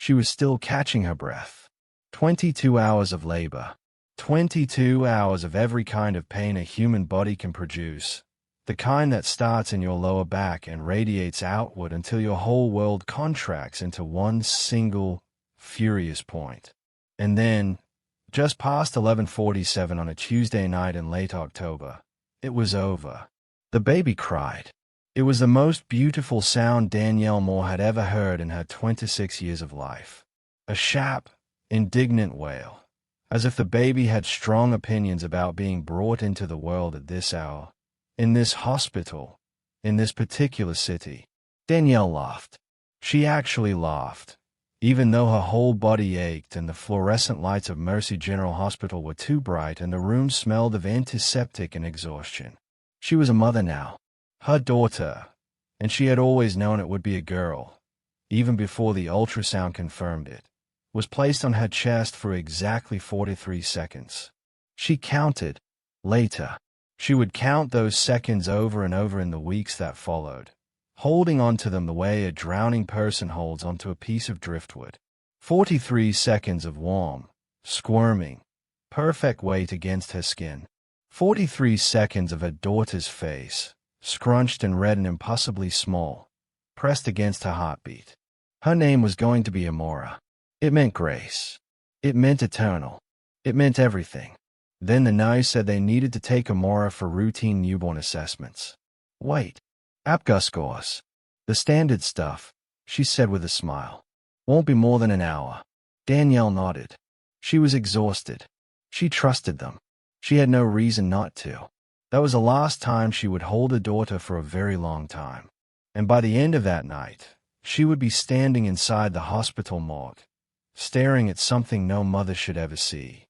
She was still catching her breath. 22 hours of labor. 22 hours of every kind of pain a human body can produce. The kind that starts in your lower back and radiates outward until your whole world contracts into one single, furious point. And then, just past 11:47 on a Tuesday night in late October, it was over. The baby cried. It was the most beautiful sound Danielle Moore had ever heard in her 26 years of life. A sharp, indignant wail, as if the baby had strong opinions about being brought into the world at this hour, in this hospital, in this particular city. Danielle laughed. She actually laughed, even though her whole body ached and the fluorescent lights of Mercy General Hospital were too bright and the room smelled of antiseptic and exhaustion. She was a mother now. Her daughter, and she had always known it would be a girl, even before the ultrasound confirmed it, was placed on her chest for exactly 43 seconds. She counted. Later, she would count those seconds over and over in the weeks that followed, holding onto them the way a drowning person holds onto a piece of driftwood. 43 seconds of warm, squirming, perfect weight against her skin. 43 seconds of her daughter's face, scrunched and red and impossibly small, pressed against her heartbeat. Her name was going to be Amora. It meant grace. It meant eternal. It meant everything. Then the nurse said they needed to take Amora for routine newborn assessments. Wait. APGAR scores. The standard stuff, she said with a smile. Won't be more than an hour. Danielle nodded. She was exhausted. She trusted them. She had no reason not to. That was the last time she would hold her daughter for a very long time. And by the end of that night, she would be standing inside the hospital morgue, staring at something no mother should ever see.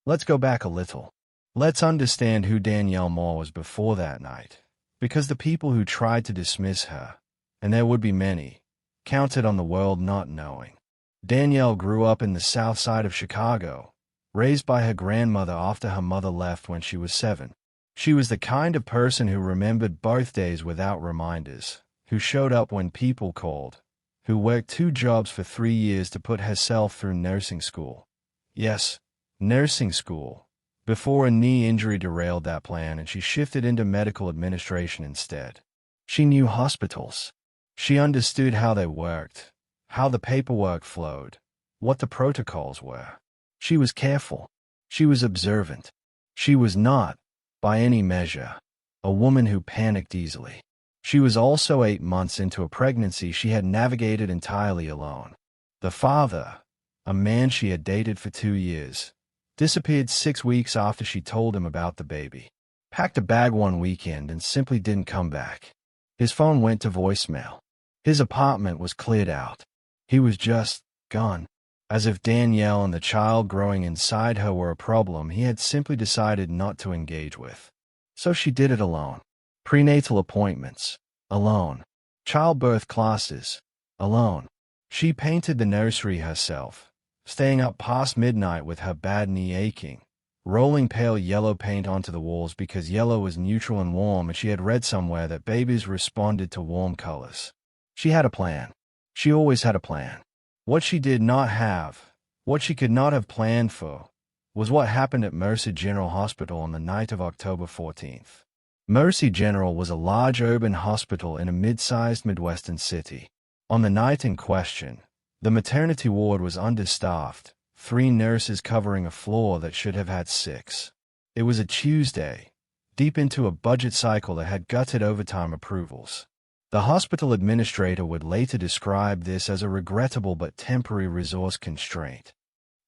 Let's go back a little. Let's understand who Danielle Moore was before that night, because the people who tried to dismiss her, and there would be many, counted on the world not knowing. Danielle grew up in the south side of Chicago, raised by her grandmother after her mother left when she was 7. She was the kind of person who remembered birthdays without reminders, who showed up when people called, who worked 2 jobs for 3 years to put herself through nursing school. Yes, nursing school, before a knee injury derailed that plan and she shifted into medical administration instead. She knew hospitals. She understood how they worked, how the paperwork flowed, what the protocols were. She was careful. She was observant. She was not, by any measure, a woman who panicked easily. She was also 8 months into a pregnancy she had navigated entirely alone. The father, a man she had dated for 2 years, disappeared 6 weeks after she told him about the baby. Packed a bag one weekend and simply didn't come back. His phone went to voicemail. His apartment was cleared out. He was just gone. As if Danielle and the child growing inside her were a problem he had simply decided not to engage with. So she did it alone. Prenatal appointments, alone. Childbirth classes, alone. She painted the nursery herself, staying up past midnight with her bad knee aching, rolling pale yellow paint onto the walls because yellow was neutral and warm and she had read somewhere that babies responded to warm colors. She had a plan. She always had a plan. What she did not have, what she could not have planned for, was what happened at Mercy General Hospital on the night of October 14th. Mercy General was a large urban hospital in a mid-sized Midwestern city. On the night in question, the maternity ward was understaffed, 3 nurses covering a floor that should have had 6. It was a Tuesday, deep into a budget cycle that had gutted overtime approvals. The hospital administrator would later describe this as a regrettable but temporary resource constraint.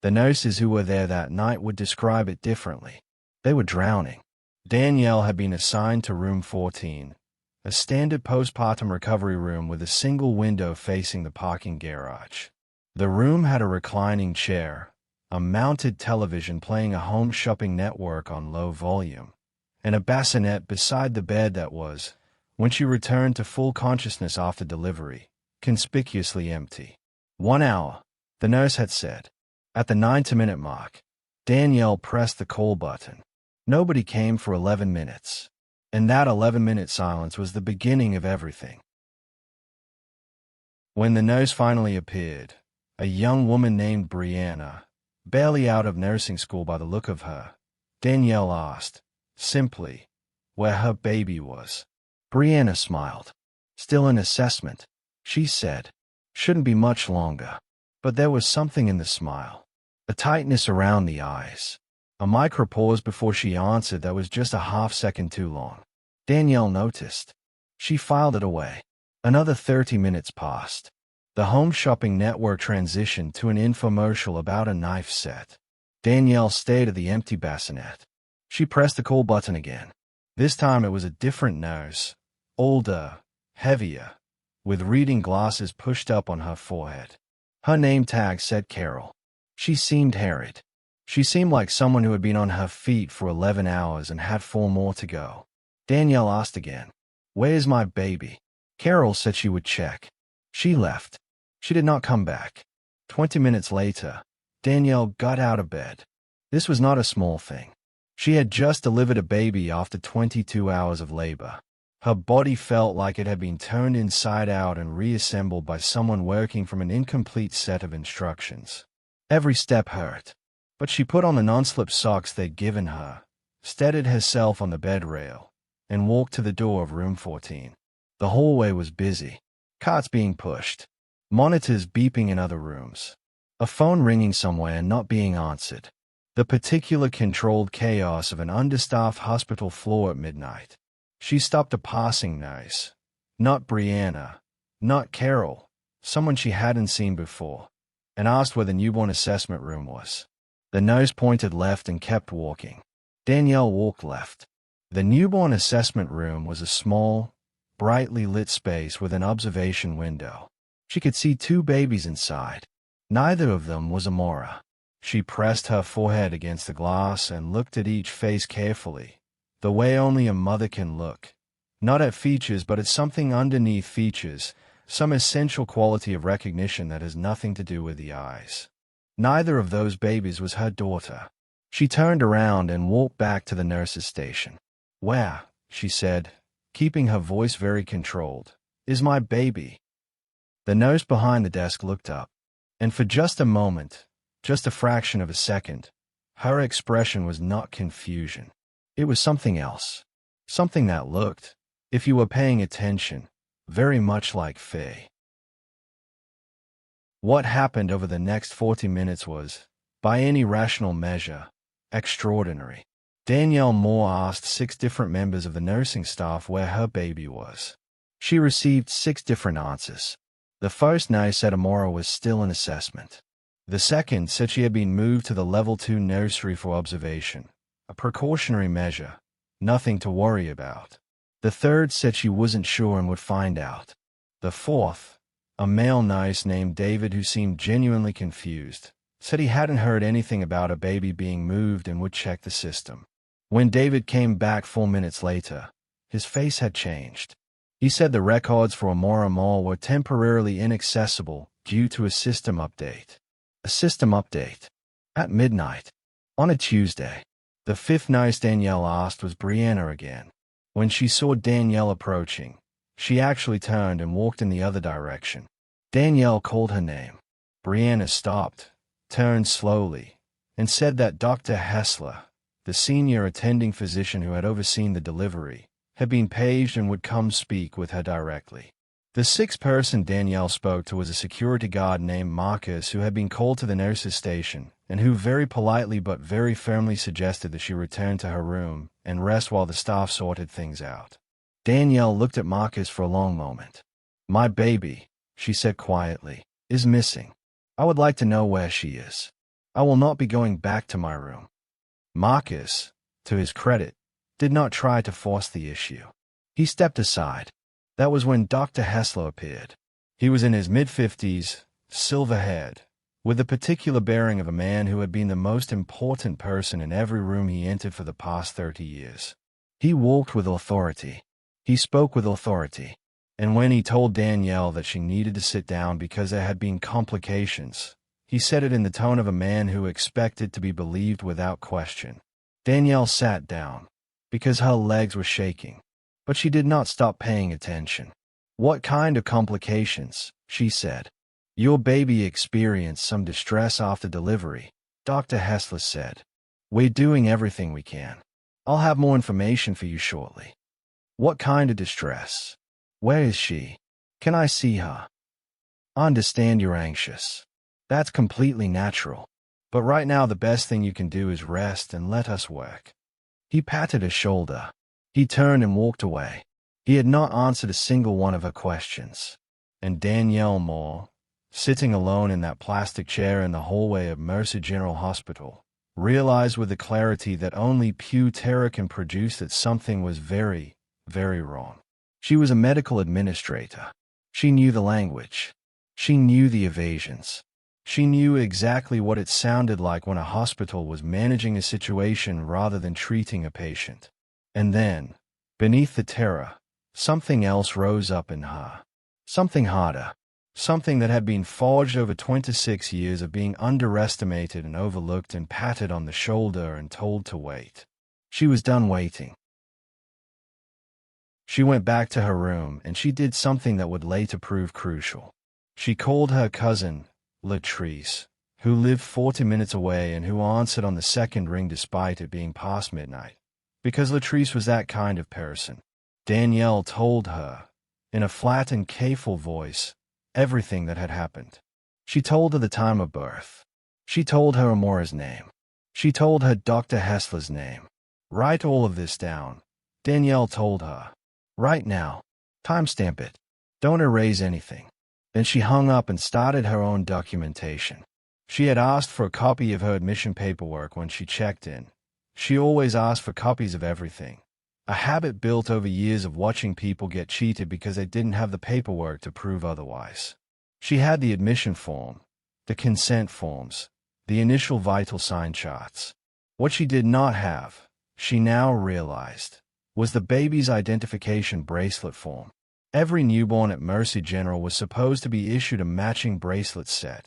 The nurses who were there that night would describe it differently. They were drowning. Danielle had been assigned to room 14, a standard postpartum recovery room with a single window facing the parking garage. The room had a reclining chair, a mounted television playing a home shopping network on low volume, and a bassinet beside the bed that was, when she returned to full consciousness after delivery, conspicuously empty. 1 hour, the nurse had said. At the 90-minute mark, Danielle pressed the call button. Nobody came for 11 minutes, and that 11-minute silence was the beginning of everything. When the nurse finally appeared, a young woman named Brianna, barely out of nursing school by the look of her, Danielle asked, simply, where her baby was. Brianna smiled. Still in assessment, she said. Shouldn't be much longer. But there was something in the smile. A tightness around the eyes. A micro pause before she answered that was just a half-second too long. Danielle noticed. She filed it away. Another 30 minutes passed. The Home Shopping Network transitioned to an infomercial about a knife set. Danielle stared at the empty bassinet. She pressed the call button again. This time it was a different nurse. Older, heavier, with reading glasses pushed up on her forehead. Her name tag said Carol. She seemed harried. She seemed like someone who had been on her feet for 11 hours and had 4 more to go. Danielle asked again, "Where's my baby?" Carol said she would check. She left. She did not come back. 20 minutes later, Danielle got out of bed. This was not a small thing. She had just delivered a baby after 22 hours of labor. Her body felt like it had been turned inside out and reassembled by someone working from an incomplete set of instructions. Every step hurt, but she put on the non-slip socks they'd given her, steadied herself on the bed rail, and walked to the door of room 14. The hallway was busy. Carts being pushed. Monitors beeping in other rooms. A phone ringing somewhere and not being answered. The particular controlled chaos of an understaffed hospital floor at midnight. She stopped a passing nurse. Not Brianna. Not Carol. Someone she hadn't seen before. And asked where the newborn assessment room was. The nurse pointed left and kept walking. Danielle walked left. The newborn assessment room was a small, brightly lit space with an observation window. She could see 2 babies inside. Neither of them was Amora. She pressed her forehead against the glass and looked at each face carefully, the way only a mother can look. Not at features, but at something underneath features, some essential quality of recognition that has nothing to do with the eyes. Neither of those babies was her daughter. She turned around and walked back to the nurse's station. "Where," she said, keeping her voice very controlled, "is my baby?" The nurse behind the desk looked up, and for just a moment, just a fraction of a second, her expression was not confusion. It was something else. Something that looked, if you were paying attention, very much like Faye. What happened over the next 40 minutes was, by any rational measure, extraordinary. Danielle Moore asked 6 different members of the nursing staff where her baby was. She received 6 different answers. The first nurse said Amora was still in assessment. The second said she had been moved to the level 2 nursery for observation, a precautionary measure, nothing to worry about. The third said she wasn't sure and would find out. The fourth, a male nurse named David who seemed genuinely confused, said he hadn't heard anything about a baby being moved and would check the system. When David came back 4 minutes later, his face had changed. He said the records for Amora Mall were temporarily inaccessible due to a system update. A system update. At midnight. On a Tuesday. The 5th nurse Danielle asked was Brianna again. When she saw Danielle approaching, she actually turned and walked in the other direction. Danielle called her name. Brianna stopped, turned slowly, and said that Dr. Hessler, the senior attending physician who had overseen the delivery, had been paged and would come speak with her directly. The 6th person Danielle spoke to was a security guard named Marcus who had been called to the nurse's station and who very politely but very firmly suggested that she return to her room and rest while the staff sorted things out. Danielle looked at Marcus for a long moment. "My baby," she said quietly, "is missing. I would like to know where she is. I will not be going back to my room." Marcus, to his credit, did not try to force the issue. He stepped aside. That was when Dr. Hessler appeared. He was in his mid-50s, silver-haired, with the particular bearing of a man who had been the most important person in every room he entered for the past 30 years. He walked with authority. He spoke with authority. And when he told Danielle that she needed to sit down because there had been complications, he said it in the tone of a man who expected to be believed without question. Danielle sat down, because her legs were shaking. But she did not stop paying attention. "What kind of complications?" she said. Your baby experienced some distress after delivery, Dr. Hessler said. We're doing everything we can. I'll have more information for you shortly. What kind of distress? Where is she? Can I see her? I understand you're anxious. That's completely natural. But right now the best thing you can do is rest and let us work. He patted her shoulder. He turned and walked away. He had not answered a single one of her questions. And Danielle Moore, sitting alone in that plastic chair in the hallway of Mercer General Hospital, realized with the clarity that only pure terror can produce that something was very, very wrong. She was a medical administrator. She knew the language. She knew the evasions. She knew exactly what it sounded like when a hospital was managing a situation rather than treating a patient. And then, beneath the terror, something else rose up in her. Something harder. Something that had been forged over 26 years of being underestimated and overlooked and patted on the shoulder and told to wait. She was done waiting. She went back to her room and she did something that would later prove crucial. She called her cousin, Latrice, who lived 40 minutes away and who answered on the second ring despite it being past midnight. Because Latrice was that kind of person. Danielle told her, in a flat and careful voice, everything that had happened. She told her the time of birth. She told her Amora's name. She told her Dr. Hessler's name. Write all of this down, Danielle told her. Right now. Timestamp it. Don't erase anything. Then she hung up and started her own documentation. She had asked for a copy of her admission paperwork when she checked in. She always asked for copies of everything. A habit built over years of watching people get cheated because they didn't have the paperwork to prove otherwise. She had the admission form, the consent forms, the initial vital sign charts. What she did not have, she now realized, was the baby's identification bracelet form. Every newborn at Mercy General was supposed to be issued a matching bracelet set,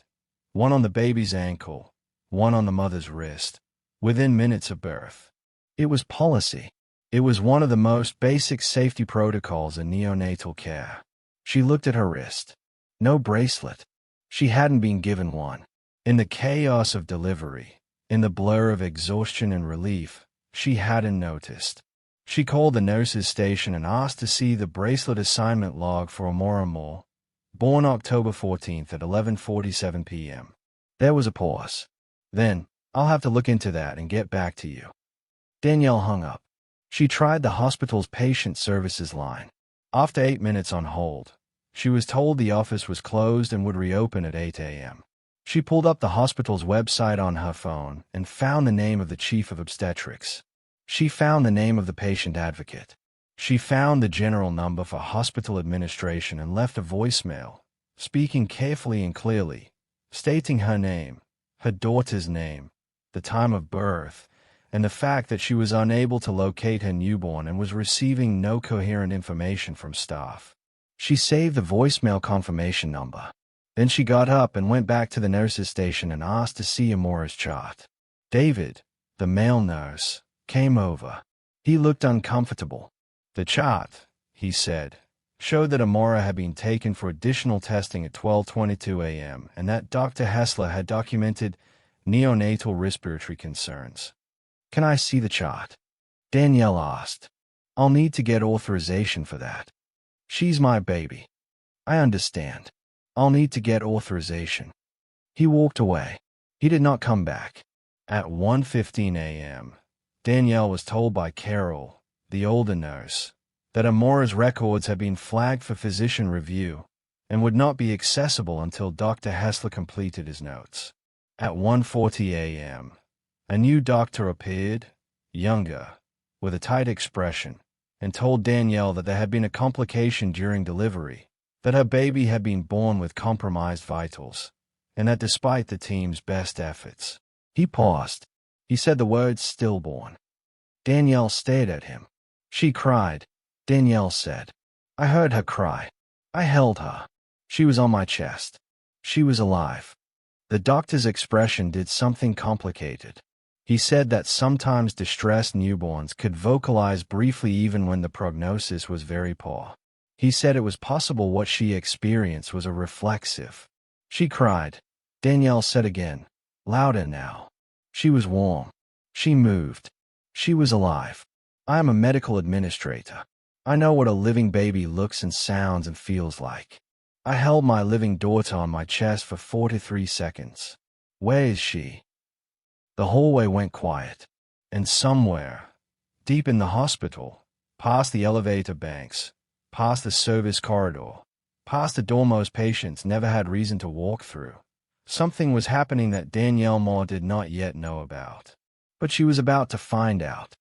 one on the baby's ankle, one on the mother's wrist, within minutes of birth. It was policy. It was one of the most basic safety protocols in neonatal care. She looked at her wrist. No bracelet. She hadn't been given one. In the chaos of delivery, in the blur of exhaustion and relief, she hadn't noticed. She called the nurse's station and asked to see the bracelet assignment log for Amora Moore, born October 14th at 11:47 p.m. There was a pause. Then, I'll have to look into that and get back to you. Danielle hung up. She tried the hospital's patient services line. After 8 minutes on hold, she was told the office was closed and would reopen at 8 a.m. She pulled up the hospital's website on her phone and found the name of the chief of obstetrics. She found the name of the patient advocate. She found the general number for hospital administration and left a voicemail, speaking carefully and clearly, stating her name, her daughter's name, the time of birth, and the fact that she was unable to locate her newborn and was receiving no coherent information from staff. She saved the voicemail confirmation number. Then she got up and went back to the nurse's station and asked to see Amora's chart. David, the male nurse, came over. He looked uncomfortable. The chart, he said, showed that Amora had been taken for additional testing at 12:22 a.m. and that Dr. Hessler had documented neonatal respiratory concerns. Can I see the chart? Danielle asked. I'll need to get authorization for that. She's my baby. I understand. I'll need to get authorization. He walked away. He did not come back. At 1:15 a.m., Danielle was told by Carol, the older nurse, that Amora's records had been flagged for physician review and would not be accessible until Dr. Hessler completed his notes. At 1:40 a.m., a new doctor appeared, younger, with a tight expression, and told Danielle that there had been a complication during delivery, that her baby had been born with compromised vitals, and that despite the team's best efforts, he paused. He said the words stillborn. Danielle stared at him. She cried, Danielle said. I heard her cry. I held her. She was on my chest. She was alive. The doctor's expression did something complicated. He said that sometimes distressed newborns could vocalize briefly even when the prognosis was very poor. He said it was possible what she experienced was a reflexive. She cried. Danielle said again, louder now. She was warm. She moved. She was alive. I am a medical administrator. I know what a living baby looks and sounds and feels like. I held my living daughter on my chest for 43 seconds. Where is she? The hallway went quiet. And somewhere, deep in the hospital, past the elevator banks, past the service corridor, past the door most patients never had reason to walk through, something was happening that Danielle Moore did not yet know about. But she was about to find out.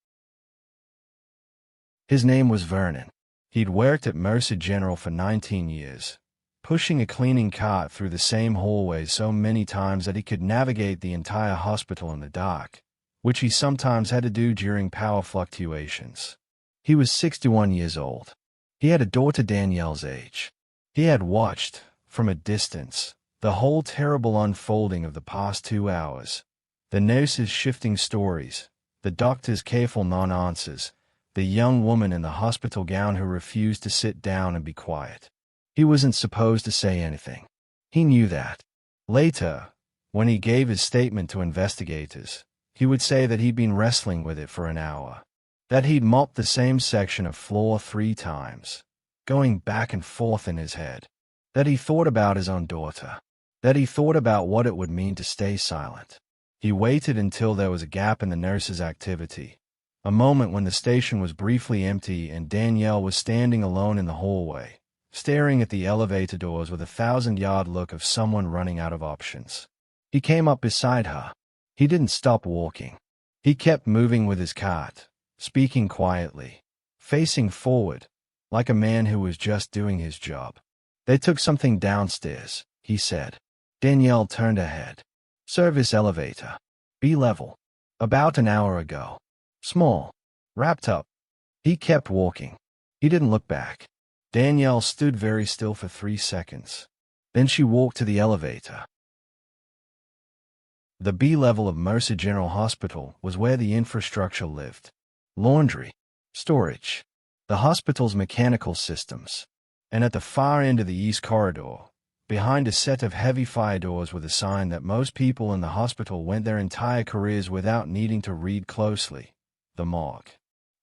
His name was Vernon. He'd worked at Mercer General for 19 years, pushing a cleaning cart through the same hallways so many times that he could navigate the entire hospital in the dark, which he sometimes had to do during power fluctuations. He was 61 years old. He had a daughter Danielle's age. He had watched, from a distance, the whole terrible unfolding of the past 2 hours. The nurses' shifting stories, the doctor's careful non-answers, the young woman in the hospital gown who refused to sit down and be quiet. He wasn't supposed to say anything. He knew that. Later, when he gave his statement to investigators, he would say that he'd been wrestling with it for an hour, that he'd mopped the same section of floor 3 times, going back and forth in his head, that he thought about his own daughter, that he thought about what it would mean to stay silent. He waited until there was a gap in the nurses' activity, a moment when the station was briefly empty and Danielle was standing alone in the hallway, staring at the elevator doors with a 1,000-yard look of someone running out of options. He came up beside her. He didn't stop walking. He kept moving with his cart, speaking quietly, facing forward, like a man who was just doing his job. They took something downstairs, he said. Danielle turned her head. Service elevator. B-level. About an hour ago. Small. Wrapped up. He kept walking. He didn't look back. Danielle stood very still for 3 seconds. Then she walked to the elevator. The B level of Mercer General Hospital was where the infrastructure lived. Laundry. Storage. The hospital's mechanical systems. And at the far end of the east corridor, behind a set of heavy fire doors with a sign that most people in the hospital went their entire careers without needing to read closely, the morgue.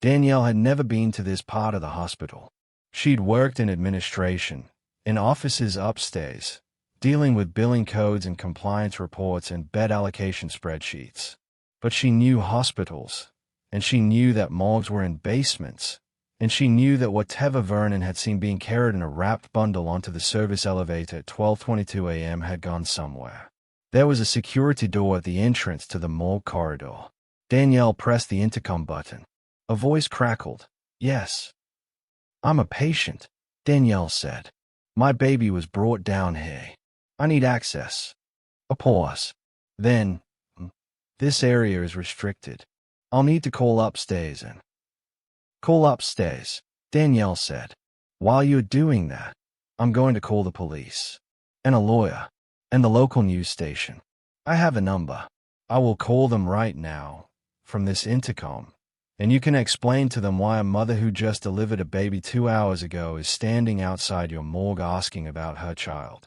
Danielle had never been to this part of the hospital. She'd worked in administration, in offices upstairs, dealing with billing codes and compliance reports and bed allocation spreadsheets. But she knew hospitals, and she knew that morgues were in basements, and she knew that whatever Vernon had seen being carried in a wrapped bundle onto the service elevator at 12:22 a.m. had gone somewhere. There was a security door at the entrance to the morgue corridor. Danielle pressed the intercom button. A voice crackled. Yes. I'm a patient, Danielle said. My baby was brought down here. I need access. A pause. Then, this area is restricted. I'll need to call upstairs and... Call upstairs, Danielle said. While you're doing that, I'm going to call the police. And a lawyer. And the local news station. I have a number. I will call them right now, from this intercom. And you can explain to them why a mother who just delivered a baby 2 hours ago is standing outside your morgue asking about her child.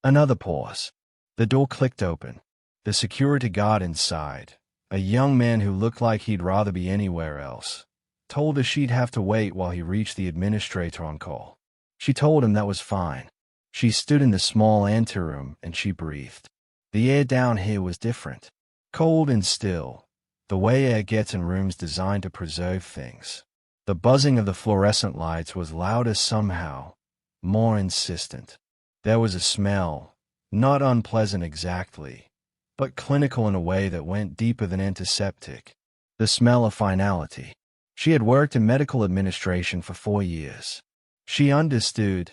Another pause. The door clicked open. The security guard inside, a young man who looked like he'd rather be anywhere else, told her she'd have to wait while he reached the administrator on call. She told him that was fine. She stood in the small anteroom and she breathed. The air down here was different. Cold and still. The way air gets in rooms designed to preserve things. The buzzing of the fluorescent lights was louder somehow, more insistent. There was a smell, not unpleasant exactly, but clinical in a way that went deeper than antiseptic. The smell of finality. She had worked in medical administration for 4 years. She understood,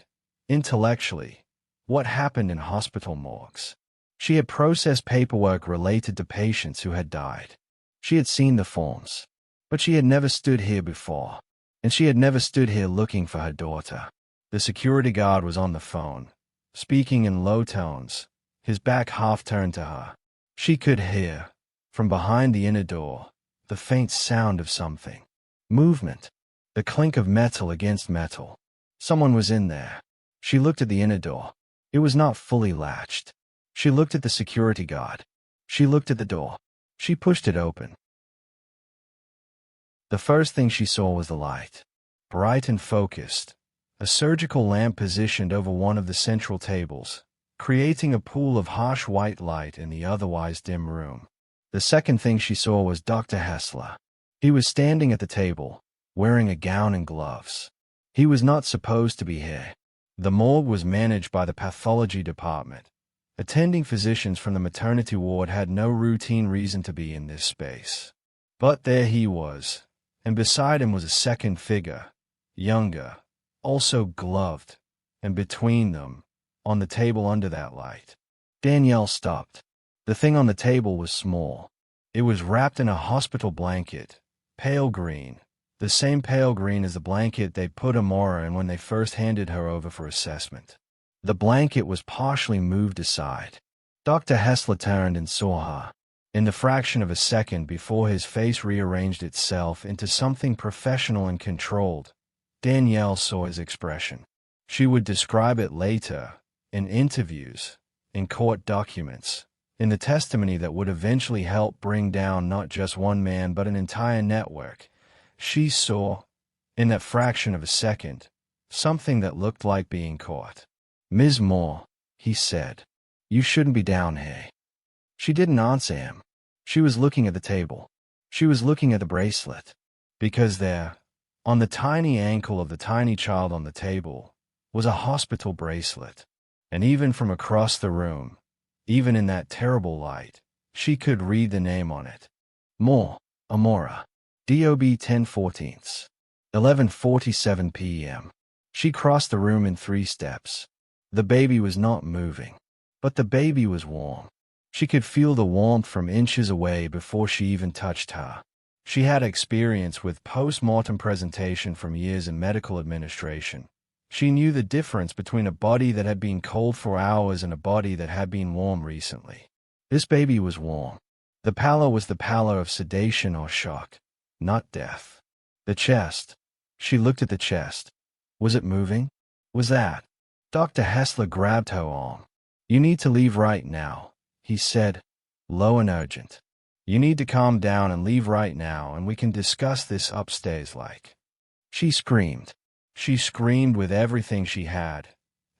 intellectually, what happened in hospital morgues. She had processed paperwork related to patients who had died. She had seen the forms, but she had never stood here before, and she had never stood here looking for her daughter. The security guard was on the phone, speaking in low tones, his back half turned to her. She could hear, from behind the inner door, the faint sound of something. Movement. The clink of metal against metal. Someone was in there. She looked at the inner door. It was not fully latched. She looked at the security guard. She looked at the door. She pushed it open. The first thing she saw was the light. Bright and focused. A surgical lamp positioned over one of the central tables, creating a pool of harsh white light in the otherwise dim room. The second thing she saw was Dr. Hessler. He was standing at the table, wearing a gown and gloves. He was not supposed to be here. The morgue was managed by the pathology department. Attending physicians from the maternity ward had no routine reason to be in this space. But there he was, and beside him was a second figure, younger, also gloved, and between them, on the table under that light. Danielle stopped. The thing on the table was small. It was wrapped in a hospital blanket, pale green, the same pale green as the blanket they put Amora in when they first handed her over for assessment. The blanket was partially moved aside. Dr. Hessler turned and saw her. In the fraction of a second before his face rearranged itself into something professional and controlled, Danielle saw his expression. She would describe it later, in interviews, in court documents, in the testimony that would eventually help bring down not just one man but an entire network. She saw, in that fraction of a second, something that looked like being caught. "Ms. Moore," he said, "you shouldn't be down here." She didn't answer him. She was looking at the table. She was looking at the bracelet. Because there, on the tiny ankle of the tiny child on the table, was a hospital bracelet. And even from across the room, even in that terrible light, she could read the name on it. Moore, Amora. DOB 10/14. 11:47 p.m. She crossed the room in 3 steps. The baby was not moving. But the baby was warm. She could feel the warmth from inches away before she even touched her. She had experience with post-mortem presentation from years in medical administration. She knew the difference between a body that had been cold for hours and a body that had been warm recently. This baby was warm. The pallor was the pallor of sedation or shock, not death. The chest. She looked at the chest. Was it moving? Was that? Dr. Hessler grabbed her arm. "You need to leave right now," he said, low and urgent. "You need to calm down and leave right now, and we can discuss this upstairs like." She screamed. She screamed with everything she had.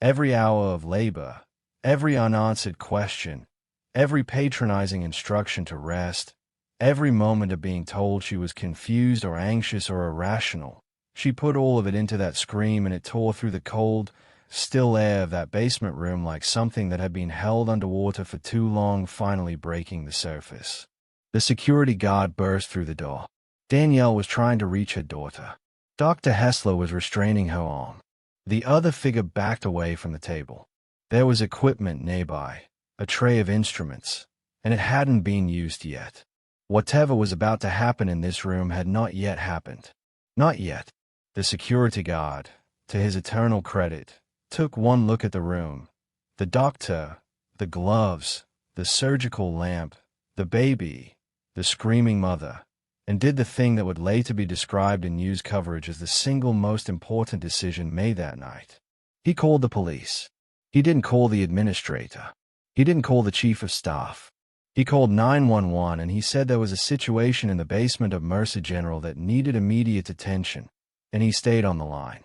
Every hour of labor, every unanswered question, every patronizing instruction to rest, every moment of being told she was confused or anxious or irrational. She put all of it into that scream, and it tore through the cold, still air of that basement room like something that had been held underwater for too long, finally breaking the surface. The security guard burst through the door. Danielle was trying to reach her daughter. Dr. Hessler was restraining her arm. The other figure backed away from the table. There was equipment nearby, a tray of instruments, and it hadn't been used yet. Whatever was about to happen in this room had not yet happened. Not yet. The security guard, to his eternal credit, took one look at the room. The doctor, the gloves, the surgical lamp, the baby, the screaming mother, and did the thing that would later be described in news coverage as the single most important decision made that night. He called the police. He didn't call the administrator. He didn't call the chief of staff. He called 911, and he said there was a situation in the basement of Mercer General that needed immediate attention, and he stayed on the line.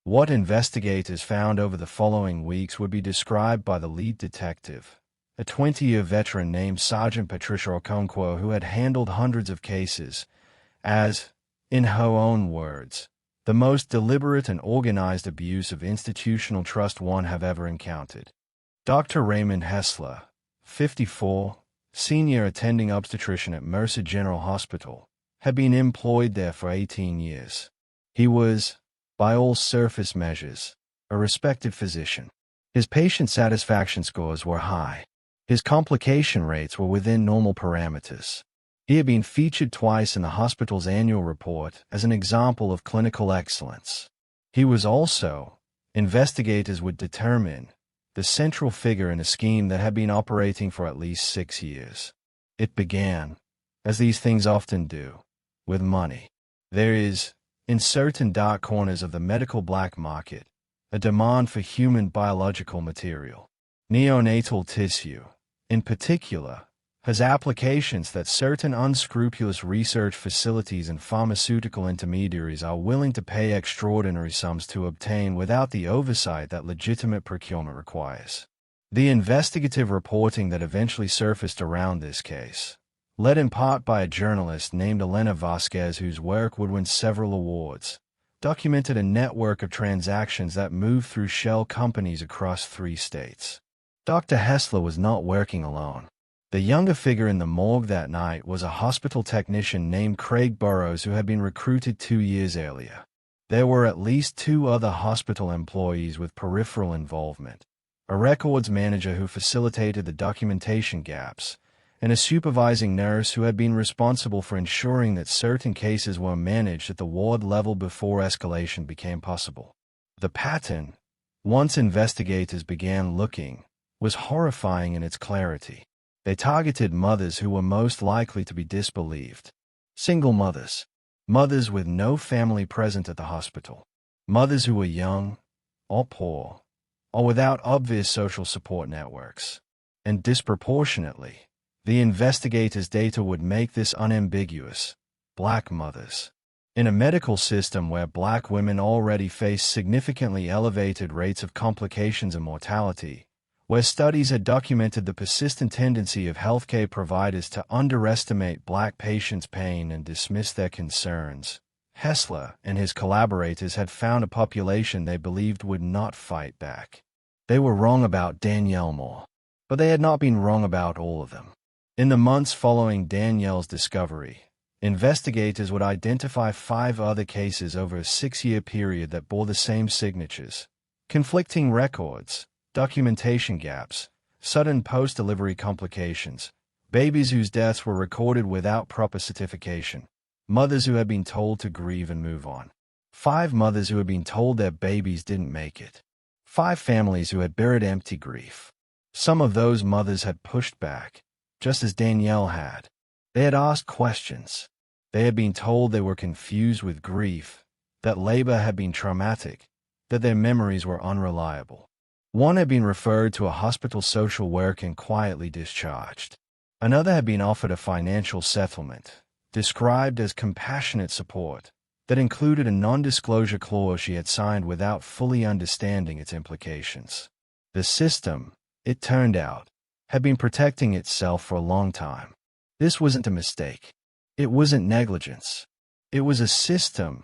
What investigators found over the following weeks would be described by the lead detective, a 20-year veteran named Sergeant Patricia Okonkwo, who had handled hundreds of cases, as, in her own words, the most deliberate and organized abuse of institutional trust one have ever encountered. Dr. Raymond Hessler, 54, senior attending obstetrician at Mercer General Hospital, had been employed there for 18 years. He was, by all surface measures, a respected physician. His patient satisfaction scores were high. His complication rates were within normal parameters. He had been featured twice in the hospital's annual report as an example of clinical excellence. He was also, investigators would determine, the central figure in a scheme that had been operating for at least 6 years. It began, as these things often do, with money. There is, In certain dark corners of the medical black market, a demand for human biological material, neonatal tissue, in particular, has applications that certain unscrupulous research facilities and pharmaceutical intermediaries are willing to pay extraordinary sums to obtain without the oversight that legitimate procurement requires. The investigative reporting that eventually surfaced around this case, led in part by a journalist named Elena Vasquez whose work would win several awards, documented a network of transactions that moved through shell companies across 3 states. Dr. Hessler was not working alone. The younger figure in the morgue that night was a hospital technician named Craig Burrows who had been recruited 2 years earlier. There were at least 2 other hospital employees with peripheral involvement, a records manager who facilitated the documentation gaps, and a supervising nurse who had been responsible for ensuring that certain cases were managed at the ward level before escalation became possible. The pattern, once investigators began looking, was horrifying in its clarity. They targeted mothers who were most likely to be disbelieved. Single mothers. Mothers with no family present at the hospital. Mothers who were young, or poor, or without obvious social support networks. And disproportionately, the investigators' data would make this unambiguous. Black mothers. In a medical system where black women already face significantly elevated rates of complications and mortality, where studies had documented the persistent tendency of healthcare providers to underestimate black patients' pain and dismiss their concerns, Hessler and his collaborators had found a population they believed would not fight back. They were wrong about Danielle Moore, but they had not been wrong about all of them. In the months following Danielle's discovery, investigators would identify 5 other cases over a 6-year period that bore the same signatures, conflicting records, documentation gaps, sudden post-delivery complications, babies whose deaths were recorded without proper certification, mothers who had been told to grieve and move on, 5 mothers who had been told their babies didn't make it, 5 families who had buried empty grief. Some of those mothers had pushed back, just as Danielle had. They had asked questions. They had been told they were confused with grief, that labor had been traumatic, that their memories were unreliable. One had been referred to a hospital social work and quietly discharged. Another had been offered a financial settlement, described as compassionate support, that included a non-disclosure clause she had signed without fully understanding its implications. The system, it turned out, had been protecting itself for a long time. This wasn't a mistake. It wasn't negligence. It was a system,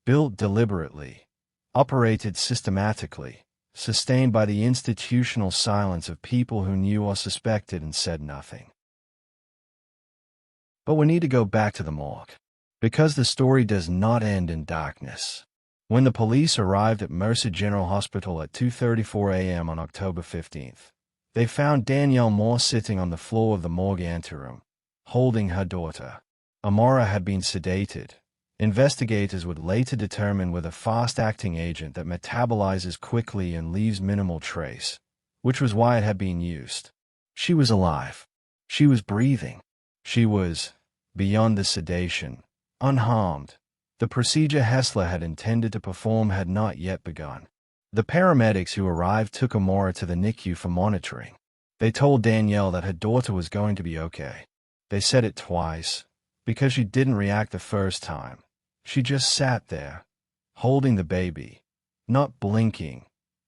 built deliberately, operated systematically, sustained by the institutional silence of people who knew or suspected and said nothing. But we need to go back to the morgue, because the story does not end in darkness. When the police arrived at Mercer General Hospital at 2:34 a.m. on October 15th, they found Danielle Moore sitting on the floor of the morgue anteroom, holding her daughter. Amora had been sedated. Investigators would later determine with a fast-acting agent that metabolizes quickly and leaves minimal trace, which was why it had been used. She was alive. She was breathing. She was, beyond the sedation, unharmed. The procedure Hessler had intended to perform had not yet begun. The paramedics who arrived took Amora to the NICU for monitoring. They told Danielle that her daughter was going to be okay. They said it twice, because she didn't react the first time. She just sat there, holding the baby, not blinking,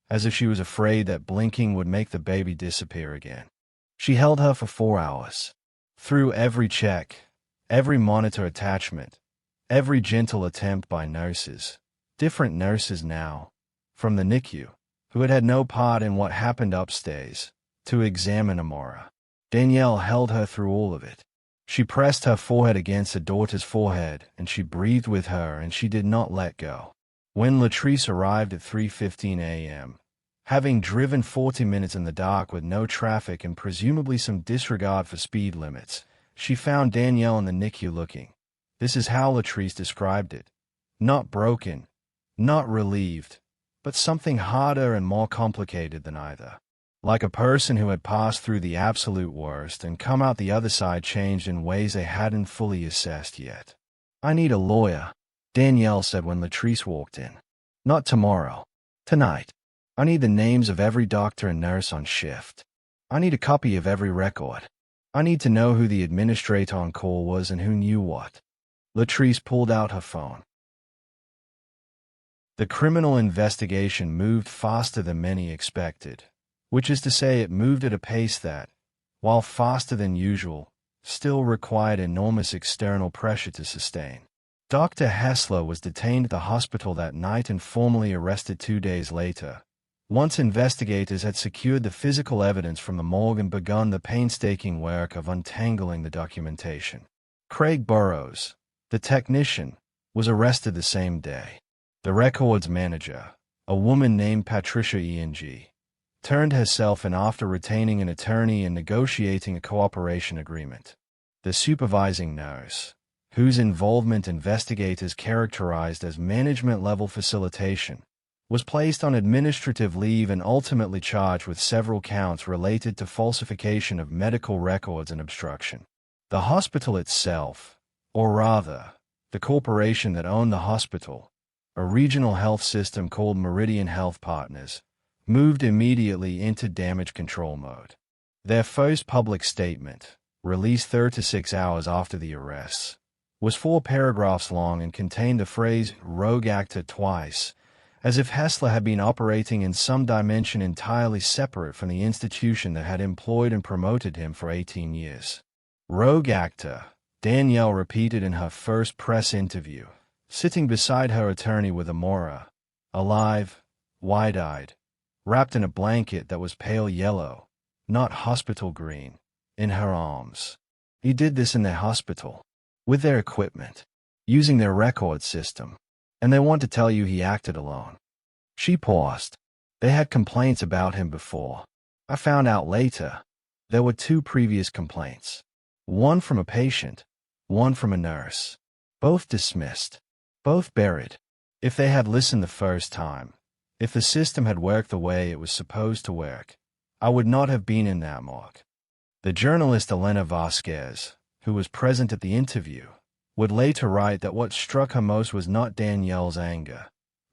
as if she was afraid that blinking would make the baby disappear again. She held her for 4 hours. Through every check, every monitor attachment, every gentle attempt by nurses, different nurses now, from the NICU, who had had no part in what happened upstairs, to examine Amora. Danielle held her through all of it. She pressed her forehead against her daughter's forehead, and she breathed with her, and she did not let go. When Latrice arrived at 3:15 a.m., having driven 40 minutes in the dark with no traffic and presumably some disregard for speed limits, she found Danielle in the NICU looking. This is how Latrice described it. Not broken, not relieved, but something harder and more complicated than either. Like a person who had passed through the absolute worst and come out the other side changed in ways they hadn't fully assessed yet. "I need a lawyer," Danielle said when Latrice walked in. Not tomorrow. Tonight. I need the names of every doctor and nurse on shift. I need a copy of every record. I need to know who the administrator on call was and who knew what. Latrice pulled out her phone. The criminal investigation moved faster than many expected, which is to say it moved at a pace that, while faster than usual, still required enormous external pressure to sustain. Dr. Hessler was detained at the hospital that night and formally arrested 2 days later, once investigators had secured the physical evidence from the morgue and begun the painstaking work of untangling the documentation. Craig Burrows, the technician, was arrested the same day. The records manager, a woman named Patricia E.N.G., turned herself in after retaining an attorney and negotiating a cooperation agreement. The supervising nurse, whose involvement investigators characterized as management-level facilitation, was placed on administrative leave and ultimately charged with several counts related to falsification of medical records and obstruction. The hospital itself, or rather, the corporation that owned the hospital, a regional health system called Meridian Health Partners, moved immediately into damage control mode. Their first public statement, released 36 hours after the arrests, was 4 paragraphs long and contained the phrase "rogue actor" twice, as if Hessler had been operating in some dimension entirely separate from the institution that had employed and promoted him for 18 years. Rogue actor, Danielle repeated in her first press interview, sitting beside her attorney with Amora, alive, wide-eyed, wrapped in a blanket that was pale yellow, not hospital green, in her arms. He did this in their hospital, with their equipment, using their record system, and they want to tell you he acted alone. She paused. They had complaints about him before. I found out later. There were 2 previous complaints. One from a patient, one from a nurse. Both dismissed. Both buried. If they had listened the first time, if the system had worked the way it was supposed to work, I would not have been in that morgue. The journalist Elena Vasquez, who was present at the interview, would later write that what struck her most was not Danielle's anger,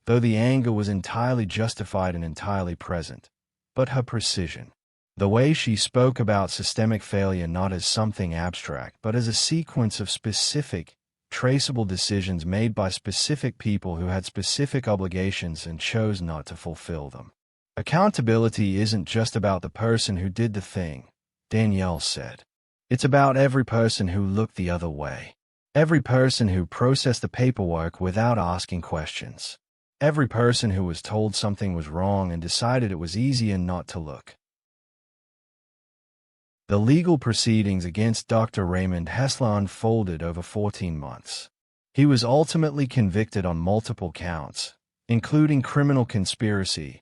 though the anger was entirely justified and entirely present, but her precision. The way she spoke about systemic failure not as something abstract, but as a sequence of specific, traceable decisions made by specific people who had specific obligations and chose not to fulfill them. Accountability isn't just about the person who did the thing, Danielle said. It's about every person who looked the other way. Every person who processed the paperwork without asking questions. Every person who was told something was wrong and decided it was easier not to look. The legal proceedings against Dr. Raymond Hessler unfolded over 14 months. He was ultimately convicted on multiple counts, including criminal conspiracy,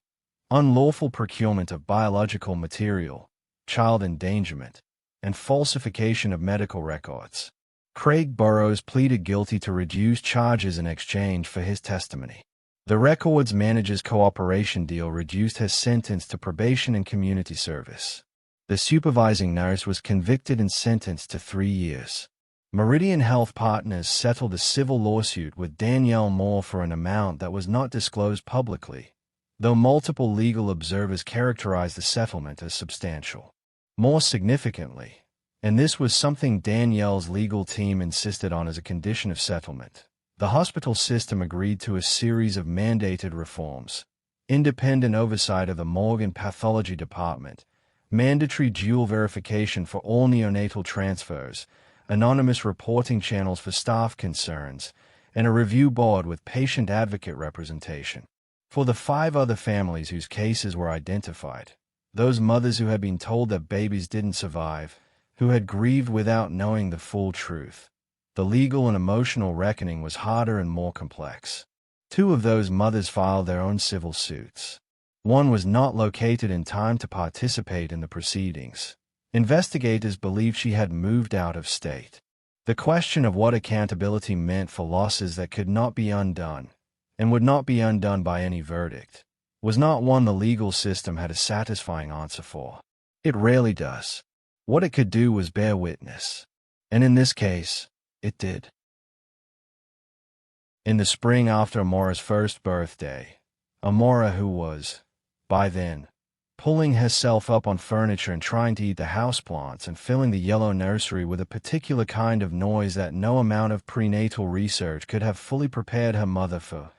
unlawful procurement of biological material, child endangerment, and falsification of medical records. Craig Burrows pleaded guilty to reduced charges in exchange for his testimony. The records manager's cooperation deal reduced his sentence to probation and community service. The supervising nurse was convicted and sentenced to 3 years. Meridian Health Partners settled a civil lawsuit with Danielle Moore for an amount that was not disclosed publicly, though multiple legal observers characterized the settlement as substantial. More significantly, and this was something Danielle's legal team insisted on as a condition of settlement, the hospital system agreed to a series of mandated reforms: independent oversight of the morgue and pathology department, mandatory dual verification for all neonatal transfers, anonymous reporting channels for staff concerns, and a review board with patient advocate representation. For the 5 other families whose cases were identified, those mothers who had been told that babies didn't survive, who had grieved without knowing the full truth, the legal and emotional reckoning was harder and more complex. 2 of those mothers filed their own civil suits. One was not located in time to participate in the proceedings. Investigators believed she had moved out of state. The question of what accountability meant for losses that could not be undone, and would not be undone by any verdict, was not one the legal system had a satisfying answer for. It rarely does. What it could do was bear witness. And in this case, it did. In the spring after Amora's first birthday, Amora, who was, by then, pulling herself up on furniture and trying to eat the houseplants and filling the yellow nursery with a particular kind of noise that no amount of prenatal research could have fully prepared her mother for,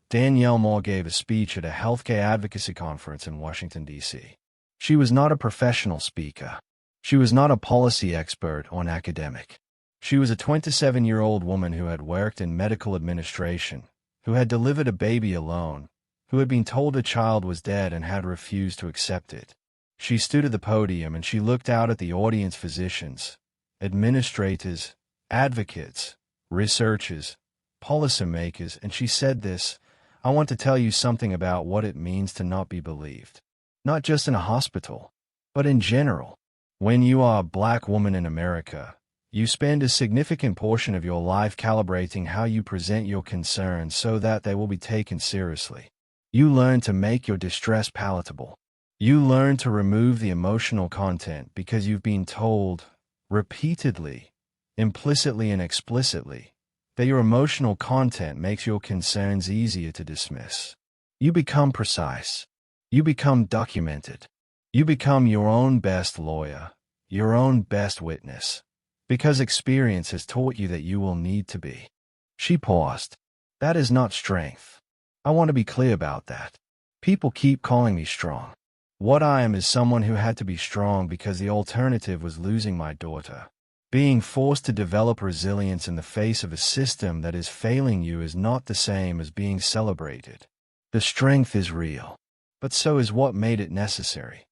Danielle Moore gave a speech at a healthcare advocacy conference in Washington, D.C. She was not a professional speaker. She was not a policy expert or an academic. She was a 27-year-old woman who had worked in medical administration, who had delivered a baby alone, who had been told a child was dead and had refused to accept it. She stood at the podium and she looked out at the audience: physicians, administrators, advocates, researchers, policymakers, and she said this: "I want to tell you something about what it means to not be believed. Not just in a hospital, but in general. When you are a black woman in America, you spend a significant portion of your life calibrating how you present your concerns so that they will be taken seriously. You learn to make your distress palatable. You learn to remove the emotional content because you've been told, repeatedly, implicitly and explicitly, that your emotional content makes your concerns easier to dismiss. You become precise. You become documented. You become your own best lawyer, your own best witness, because experience has taught you that you will need to be." She paused. "That is not strength. I want to be clear about that. People keep calling me strong. What I am is someone who had to be strong because the alternative was losing my daughter. Being forced to develop resilience in the face of a system that is failing you is not the same as being celebrated. The strength is real, but so is what made it necessary."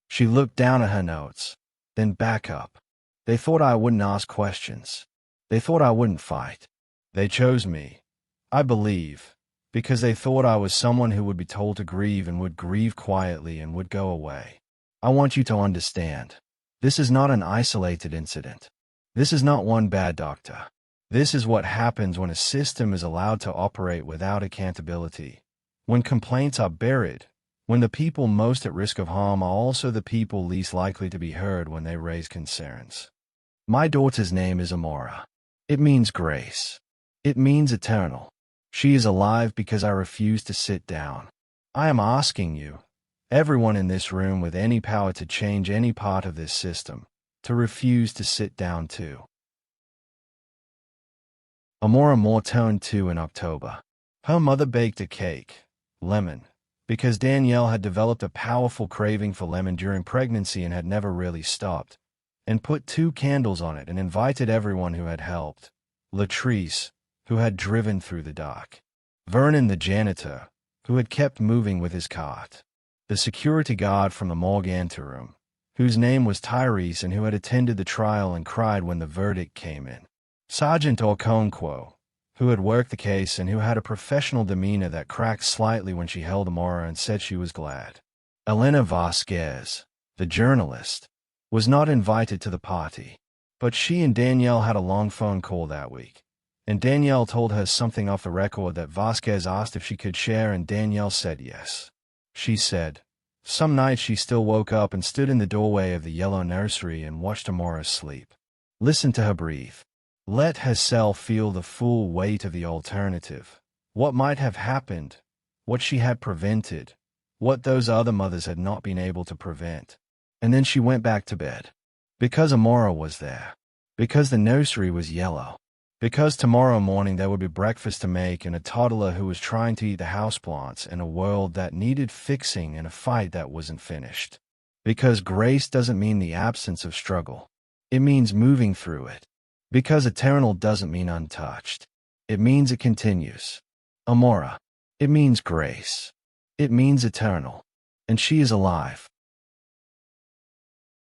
She looked down at her notes, then back up. "They thought I wouldn't ask questions. They thought I wouldn't fight. They chose me, I believe, because they thought I was someone who would be told to grieve and would grieve quietly and would go away. I want you to understand. This is not an isolated incident. This is not one bad doctor. This is what happens when a system is allowed to operate without accountability, when complaints are buried, when the people most at risk of harm are also the people least likely to be heard when they raise concerns. My daughter's name is Amora. It means grace. It means eternal. She is alive because I refuse to sit down. I am asking you, everyone in this room with any power to change any part of this system, to refuse to sit down too." Amora Moore turned 2 in October. Her mother baked a cake, lemon, because Danielle had developed a powerful craving for lemon during pregnancy and had never really stopped, and put 2 candles on it and invited everyone who had helped. Latrice, who had driven through the dark. Vernon, the janitor, who had kept moving with his cart. The security guard from the morgue anteroom, whose name was Tyrese and who had attended the trial and cried when the verdict came in. Sergeant Okonkwo, who had worked the case and who had a professional demeanor that cracked slightly when she held Amora and said she was glad. Elena Vasquez, the journalist, was not invited to the party, but she and Danielle had a long phone call that week. And Danielle told her something off the record that Vasquez asked if she could share, and Danielle said yes. She said, "Some nights she still woke up and stood in the doorway of the yellow nursery and watched Amora sleep. Listened to her breathe. Let herself feel the full weight of the alternative. What might have happened, what she had prevented, what those other mothers had not been able to prevent. And then she went back to bed. Because Amora was there. Because the nursery was yellow. Because tomorrow morning there would be breakfast to make and a toddler who was trying to eat the houseplants in a world that needed fixing and a fight that wasn't finished. Because grace doesn't mean the absence of struggle. It means moving through it. Because eternal doesn't mean untouched. It means it continues. Amora. It means grace. It means eternal. And she is alive."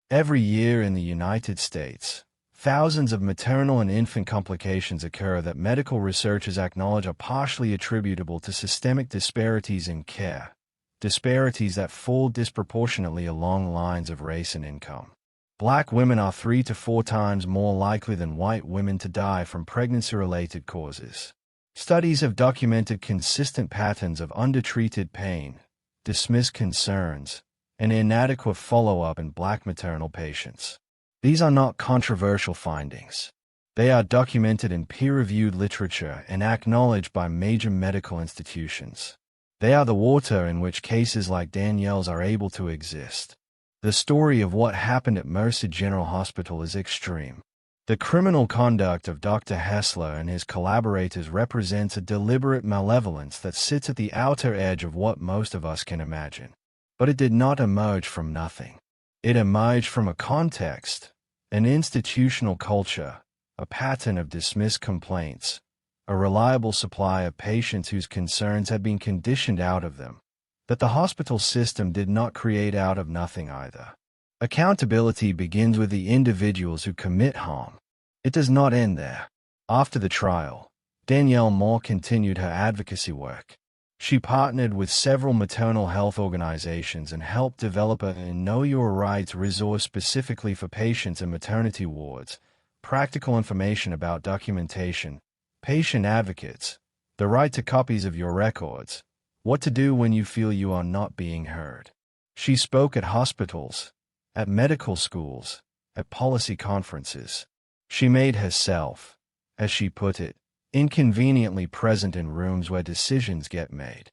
Every year in the United States, thousands of maternal and infant complications occur that medical researchers acknowledge are partially attributable to systemic disparities in care, disparities that fall disproportionately along lines of race and income. Black women are 3 to 4 times more likely than white women to die from pregnancy-related causes. Studies have documented consistent patterns of undertreated pain, dismissed concerns, and inadequate follow-up in Black maternal patients. These are not controversial findings. They are documented in peer-reviewed literature and acknowledged by major medical institutions. They are the water in which cases like Danielle's are able to exist. The story of what happened at Merced General Hospital is extreme. The criminal conduct of Dr. Hessler and his collaborators represents a deliberate malevolence that sits at the outer edge of what most of us can imagine. But it did not emerge from nothing. It emerged from a context, an institutional culture, a pattern of dismissed complaints, a reliable supply of patients whose concerns had been conditioned out of them, that the hospital system did not create out of nothing either. Accountability begins with the individuals who commit harm. It does not end there. After the trial, Danielle Moore continued her advocacy work. She partnered with several maternal health organizations and helped develop a Know Your Rights resource specifically for patients in maternity wards, practical information about documentation, patient advocates, the right to copies of your records, what to do when you feel you are not being heard. She spoke at hospitals, at medical schools, at policy conferences. She made herself, as she put it, inconveniently present in rooms where decisions get made.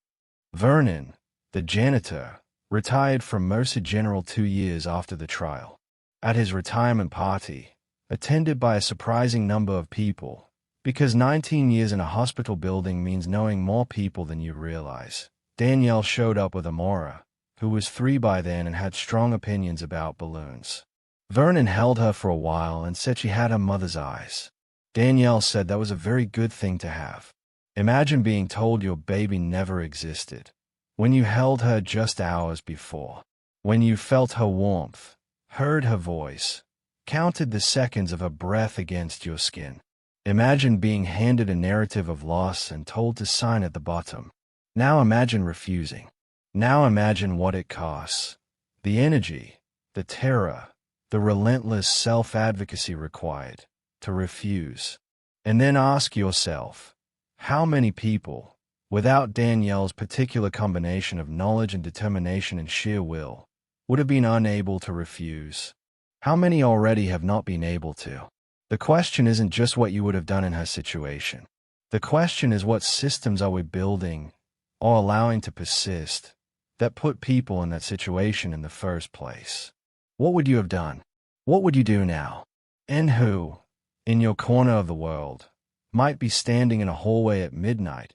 Vernon, the janitor, retired from Merced General 2 years after the trial. At his retirement party, attended by a surprising number of people, because 19 years in a hospital building means knowing more people than you realize, Danielle showed up with Amora, who was 3 by then and had strong opinions about balloons. Vernon held her for a while and said she had her mother's eyes. Danielle said that was a very good thing to have. Imagine being told your baby never existed. When you held her just hours before. When you felt her warmth, heard her voice, counted the seconds of her breath against your skin. Imagine being handed a narrative of loss and told to sign at the bottom. Now imagine refusing. Now imagine what it costs. The energy, the terror, the relentless self-advocacy required to refuse. And then ask yourself, how many people, without Danielle's particular combination of knowledge and determination and sheer will, would have been unable to refuse? How many already have not been able to? The question isn't just what you would have done in her situation. The question is, what systems are we building or allowing to persist that put people in that situation in the first place? What would you have done? What would you do now? And who, in your corner of the world, might be standing in a hallway at midnight,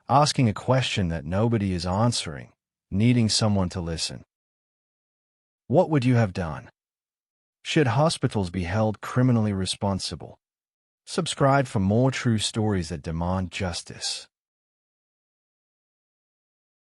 asking a question that nobody is answering, needing someone to listen? What would you have done? Should hospitals be held criminally responsible? Subscribe for more true stories that demand justice.